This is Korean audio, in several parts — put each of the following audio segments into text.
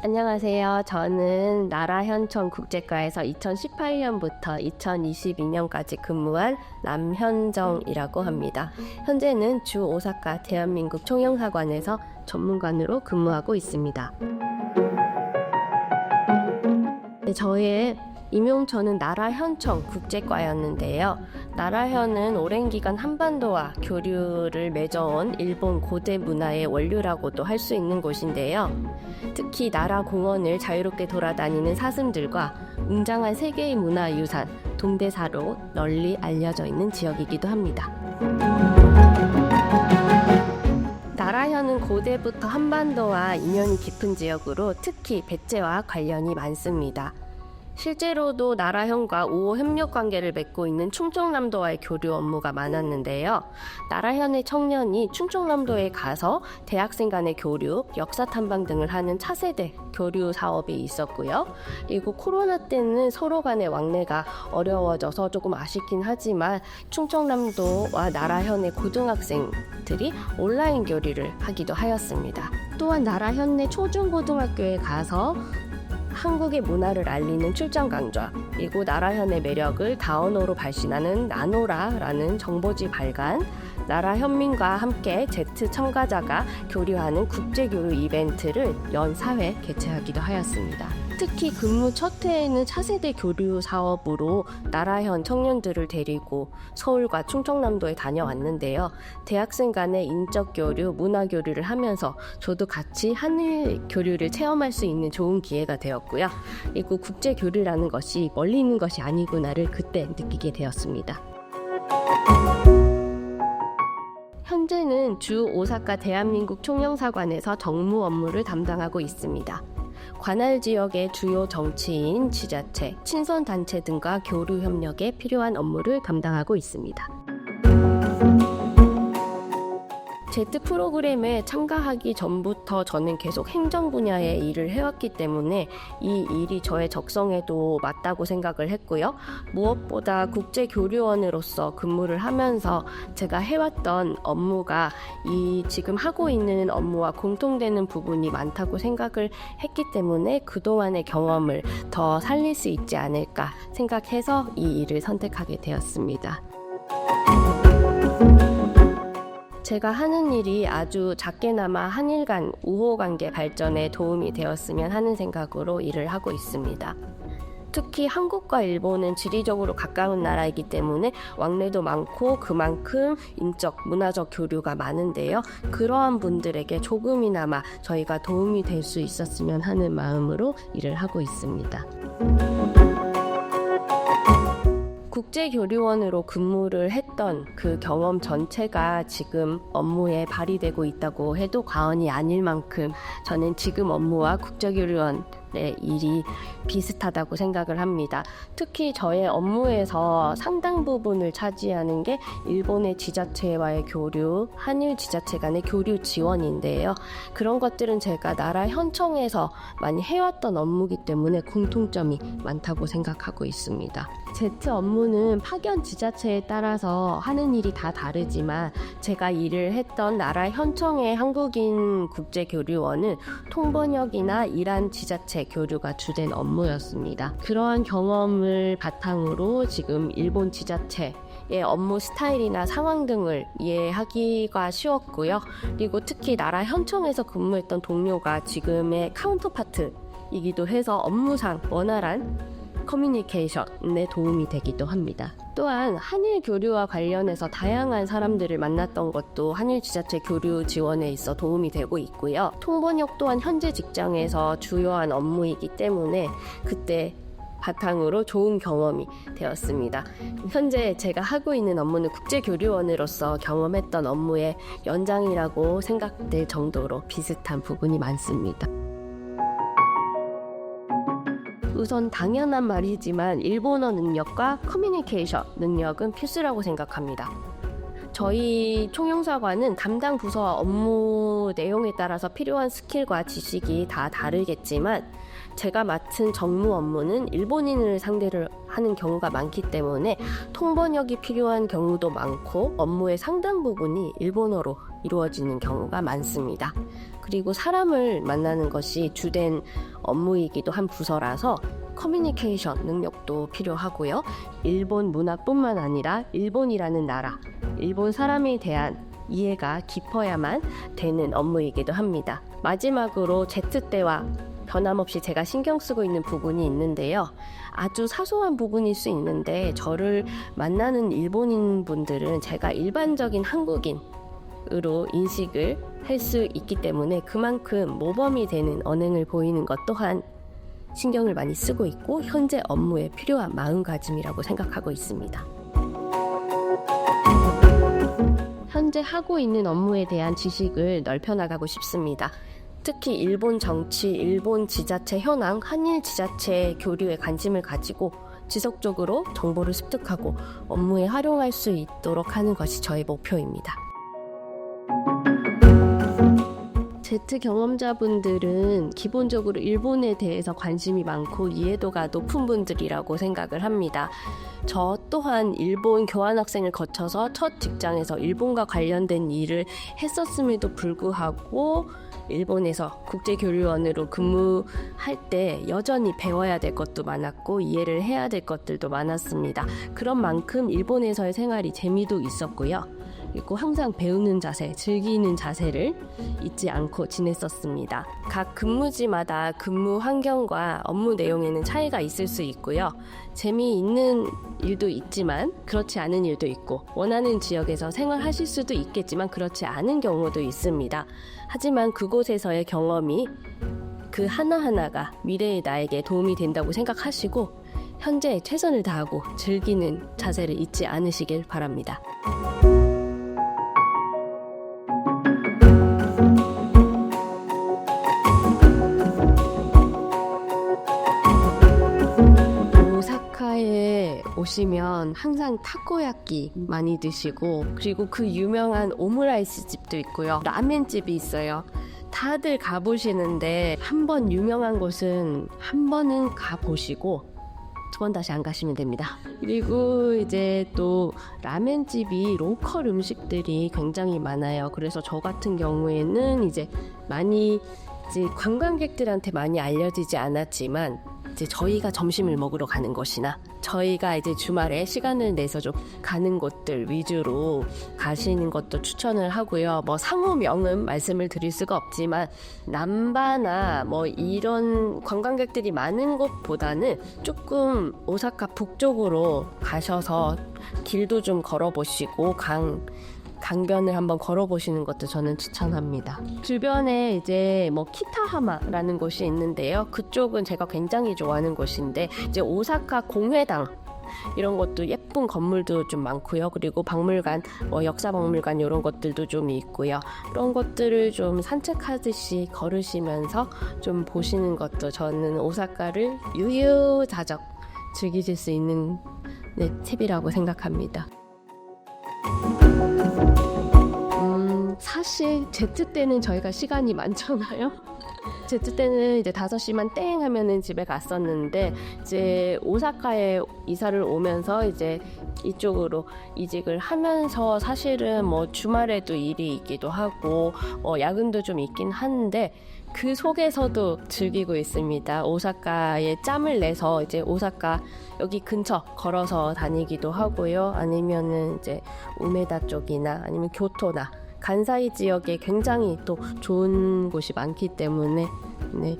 안녕하세요. 저는 나라현청 국제과에서 2018년부터 2022년까지 근무한 남현정이라고 합니다. 현재는 주 오사카 대한민국 총영사관에서 전문관으로 근무하고 있습니다. 저의 임용처는 나라현청 국제과였는데요. 나라현은 오랜 기간 한반도와 교류를 맺어온 일본 고대 문화의 원류라고도 할 수 있는 곳인데요. 특히 나라 공원을 자유롭게 돌아다니는 사슴들과 웅장한 세계의 문화유산, 동대사로 널리 알려져 있는 지역이기도 합니다. 나라현은 고대부터 한반도와 인연이 깊은 지역으로 특히 백제와 관련이 많습니다. 실제로도 나라현과 우호 협력 관계를 맺고 있는 충청남도와의 교류 업무가 많았는데요. 나라현의 청년이 충청남도에 가서 대학생 간의 교류, 역사 탐방 등을 하는 차세대 교류 사업이 있었고요. 그리고 코로나 때는 서로 간의 왕래가 어려워져서 조금 아쉽긴 하지만 충청남도와 나라현의 고등학생들이 온라인 교류를 하기도 하였습니다. 또한 나라현 내 초중고등학교에 가서 한국의 문화를 알리는 출장 강좌, 그리고 나라현의 매력을 다언어로 발신하는 나노라라는 정보지 발간, 나라현민과 함께 Z 참가자가 교류하는 국제교류 이벤트를 연 4회 개최하기도 하였습니다. 특히 근무 첫 해에는 차세대 교류 사업으로 나라현 청년들을 데리고 서울과 충청남도에 다녀왔는데요. 대학생 간의 인적 교류, 문화 교류를 하면서 저도 같이 한일 교류를 체험할 수 있는 좋은 기회가 되었고요. 그리고 국제 교류라는 것이 멀리 있는 것이 아니구나를 그때 느끼게 되었습니다. 현재는 주 오사카 대한민국 총영사관에서 정무 업무를 담당하고 있습니다. 관할 지역의 주요 정치인, 지자체, 친선단체 등과 교류 협력에 필요한 업무를 감당하고 있습니다. Z 프로그램에 참가하기 전부터 저는 계속 행정 분야의 일을 해왔기 때문에 이 일이 저의 적성에도 맞다고 생각을 했고요. 무엇보다 국제교류원으로서 근무를 하면서 제가 해왔던 업무가 이 지금 하고 있는 업무와 공통되는 부분이 많다고 생각을 했기 때문에 그동안의 경험을 더 살릴 수 있지 않을까 생각해서 이 일을 선택하게 되었습니다. 제가 하는 일이 아주 작게나마 한일 간 우호 관계 발전에 도움이 되었으면 하는 생각으로 일을 하고 있습니다. 특히 한국과 일본은 지리적으로 가까운 나라이기 때문에 왕래도 많고 그만큼 인적, 문화적 교류가 많은데요. 그러한 분들에게 조금이나마 저희가 도움이 될 수 있었으면 하는 마음으로 일을 하고 있습니다. 국제교류원으로 근무를 했던 그 경험 전체가 지금 업무에 발휘되고 있다고 해도 과언이 아닐 만큼 저는 지금 업무와 국제교류원의 일이 비슷하다고 생각을 합니다. 특히 저의 업무에서 상당 부분을 차지하는 게 일본의 지자체와의 교류, 한일 지자체 간의 교류 지원인데요. 그런 것들은 제가 나라 현청에서 많이 해왔던 업무이기 때문에 공통점이 많다고 생각하고 있습니다. Z 업무는 파견 지자체에 따라서 하는 일이 다 다르지만 제가 일을 했던 나라 현청의 한국인 국제교류원은 통번역이나 이란 지자체 교류가 주된 업무였습니다. 그러한 경험을 바탕으로 지금 일본 지자체의 업무 스타일이나 상황 등을 이해하기가 쉬웠고요. 그리고 특히 나라 현청에서 근무했던 동료가 지금의 카운터파트이기도 해서 업무상 원활한 커뮤니케이션에 도움이 되기도 합니다. 또한 한일 교류와 관련해서 다양한 사람들을 만났던 것도 한일 지자체 교류 지원에 있어 도움이 되고 있고요. 통번역 또한 현재 직장에서 주요한 업무이기 때문에 그때 바탕으로 좋은 경험이 되었습니다. 현재 제가 하고 있는 업무는 국제교류원으로서 경험했던 업무의 연장이라고 생각될 정도로 비슷한 부분이 많습니다. 우선 당연한 말이지만 일본어 능력과 커뮤니케이션 능력은 필수라고 생각합니다. 저희 총영사관은 담당 부서와 업무 내용에 따라서 필요한 스킬과 지식이 다 다르겠지만 제가 맡은 정무 업무는 일본인을 상대를 하는 경우가 많기 때문에 통번역이 필요한 경우도 많고 업무의 상당 부분이 일본어로 이루어지는 경우가 많습니다. 그리고 사람을 만나는 것이 주된 업무이기도 한 부서라서 커뮤니케이션 능력도 필요하고요. 일본 문화뿐만 아니라 일본이라는 나라, 일본 사람에 대한 이해가 깊어야만 되는 업무이기도 합니다. 마지막으로 Z때와 변함없이 제가 신경 쓰고 있는 부분이 있는데요. 아주 사소한 부분일 수 있는데 저를 만나는 일본인 분들은 제가 일반적인 한국인으로 인식을 할 수 있기 때문에 그만큼 모범이 되는 언행을 보이는 것 또한 신경을 많이 쓰고 있고 현재 업무에 필요한 마음가짐이라고 생각하고 있습니다. 현재 하고 있는 업무에 대한 지식을 넓혀나가고 싶습니다. 특히 일본 정치, 일본 지자체 현황, 한일 지자체 교류에 관심을 가지고 지속적으로 정보를 습득하고 업무에 활용할 수 있도록 하는 것이 저의 목표입니다. Z 경험자분들은 기본적으로 일본에 대해서 관심이 많고 이해도가 높은 분들이라고 생각을 합니다. 저 또한 일본 교환학생을 거쳐서 첫 직장에서 일본과 관련된 일을 했었음에도 불구하고 일본에서 국제교류원으로 근무할 때 여전히 배워야 될 것도 많았고 이해를 해야 될 것들도 많았습니다. 그런 만큼 일본에서의 생활이 재미도 있었고요. 그리고 항상 배우는 자세, 즐기는 자세를 잊지 않고 지냈었습니다. 각 근무지마다 근무 환경과 업무 내용에는 차이가 있을 수 있고요. 재미있는 일도 있지만 그렇지 않은 일도 있고 원하는 지역에서 생활하실 수도 있겠지만 그렇지 않은 경우도 있습니다. 하지만 그곳에서의 경험이 그 하나하나가 미래의 나에게 도움이 된다고 생각하시고 현재 최선을 다하고 즐기는 자세를 잊지 않으시길 바랍니다. 오사카에 오시면 항상 타코야끼 많이 드시고 그리고 그 유명한 오므라이스 집도 있고요. 라멘 집이 있어요. 다들 가보시는데 한 번 유명한 곳은 한 번은 가보시고 두 번 다시 안 가시면 됩니다. 그리고 이제 또 라멘집이 로컬 음식들이 굉장히 많아요. 그래서 저 같은 경우에는 이제 많이 이제 관광객들한테 많이 알려지지 않았지만 이제 저희가 점심을 먹으러 가는 곳이나 저희가 이제 주말에 시간을 내서 좀 가는 곳들 위주로 가시는 것도 추천을 하고요. 뭐 상호명은 말씀을 드릴 수가 없지만 남바나 뭐 이런 관광객들이 많은 곳보다는 조금 오사카 북쪽으로 가셔서 길도 좀 걸어보시고 강변을 한번 걸어보시는 것도 저는 추천합니다. 주변에 이제 뭐 키타하마라는 곳이 있는데요. 그쪽은 제가 굉장히 좋아하는 곳인데 이제 오사카 공회당 이런 것도 예쁜 건물도 좀 많고요. 그리고 박물관, 뭐 역사박물관 이런 것들도 좀 있고요. 그런 것들을 좀 산책하듯이 걸으시면서 좀 보시는 것도 저는 오사카를 유유자적 즐기실 수 있는 팁이라고 생각합니다. 사실 Z때는 저희가 시간이 많잖아요. Z때는 이제 5시만 땡 하면은 집에 갔었는데 이제 오사카에 이사를 오면서 이제 이쪽으로 이직을 하면서 사실은 뭐 주말에도 일이 있기도 하고 야근도 좀 있긴 한데 그 속에서도 즐기고 있습니다. 오사카에 짬을 내서 이제 오사카 여기 근처 걸어서 다니기도 하고요. 아니면은 이제 우메다 쪽이나 아니면 교토나 간사이 지역에 굉장히 또 좋은 곳이 많기 때문에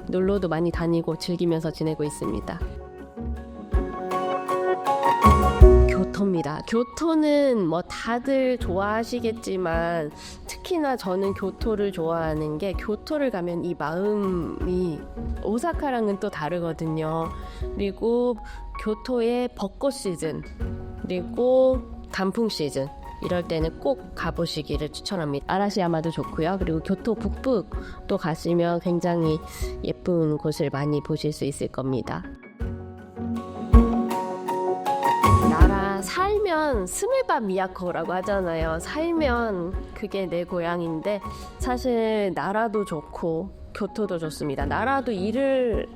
놀러도 많이 다니고 즐기면서 지내고 있습니다. 교토입니다. 교토는 뭐 다들 좋아하시겠지만 특히나 저는 교토를 좋아하는 게 교토를 가면 이 마음이 오사카랑은 또 다르거든요. 그리고 교토의 벚꽃 시즌 그리고 단풍 시즌 이럴 때는 꼭 가보시기를 추천합니다. 아라시야마도 좋고요. 그리고 교토 북북도 가시면 굉장히 예쁜 곳을 많이 보실 수 있을 겁니다. 나라 살면 스메바 미야코라고 하잖아요. 살면 그게 내 고향인데 사실 나라도 좋고 교토도 좋습니다. 나라도 일을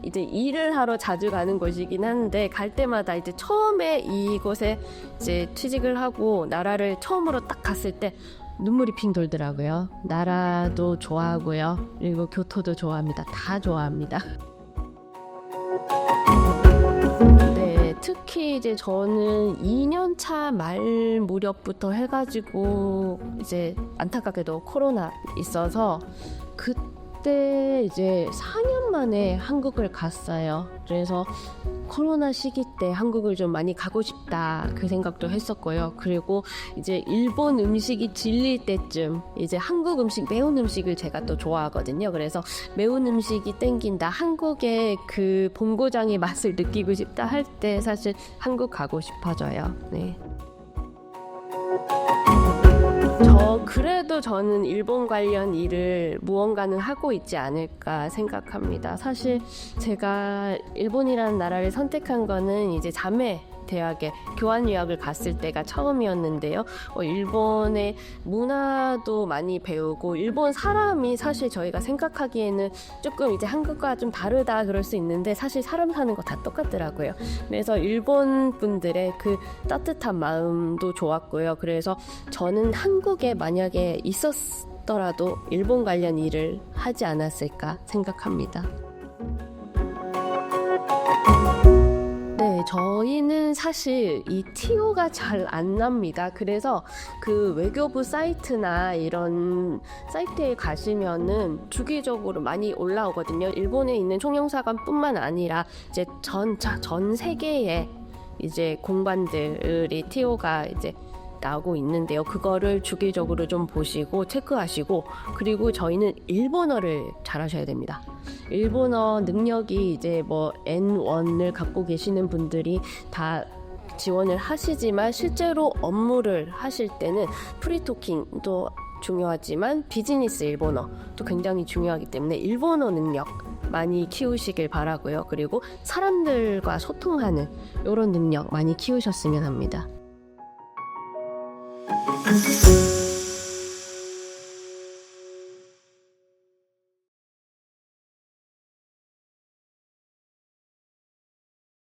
하러 자주 가는 곳이긴 한데 갈 때마다 이제 처음에 이곳에 이제 취직을 하고 나라를 처음으로 딱 갔을 때 눈물이 핑 돌더라고요. 나라도 좋아하고요. 그리고 교토도 좋아합니다. 다 좋아합니다. 특히 이제 저는 2년 차 말 무렵부터 해가지고 이제 안타깝게도 코로나 있어서 그때 이제 4년 만에 한국을 갔어요. 그래서 코로나 시기 때 한국을 좀 많이 가고 싶다 그 생각도 했었고요. 그리고 이제 일본 음식이 질릴 때쯤 이제 한국 음식, 매운 음식을 제가 또 좋아하거든요. 그래서 매운 음식이 땡긴다, 한국의 그 본고장의 맛을 느끼고 싶다 할 때 사실 한국 가고 싶어져요. 네. 그래도 저는 일본 관련 일을 무언가는 하고 있지 않을까 생각합니다. 사실 제가 일본이라는 나라를 선택한 거는 이제 자매 대학에 교환 유학을 갔을 때가 처음이었는데요. 일본의 문화도 많이 배우고, 일본 사람이 사실 저희가 생각하기에는 조금 이제 한국과 좀 다르다 그럴 수 있는데 사실 사람 사는 거 다 똑같더라고요. 그래서 일본 분들의 그 따뜻한 마음도 좋았고요. 그래서 저는 한국에 만약에 있었더라도 일본 관련 일을 하지 않았을까 생각합니다. 네, 저희는 사실 이 TO가 잘 안 납니다. 그래서 그 외교부 사이트나 이런 사이트에 가시면은 주기적으로 많이 올라오거든요. 일본에 있는 총영사관뿐만 아니라 이제 전 세계의 이제 공관들이 TO가 이제 나오고 있는데요. 그거를 주기적으로 좀 보시고 체크하시고, 그리고 저희는 일본어를 잘하셔야 됩니다. 일본어 능력이 이제 뭐 N1을 갖고 계시는 분들이 다 지원을 하시지만 실제로 업무를 하실 때는 프리토킹도 중요하지만 비즈니스 일본어도 굉장히 중요하기 때문에 일본어 능력 많이 키우시길 바라고요. 그리고 사람들과 소통하는 이런 능력 많이 키우셨으면 합니다.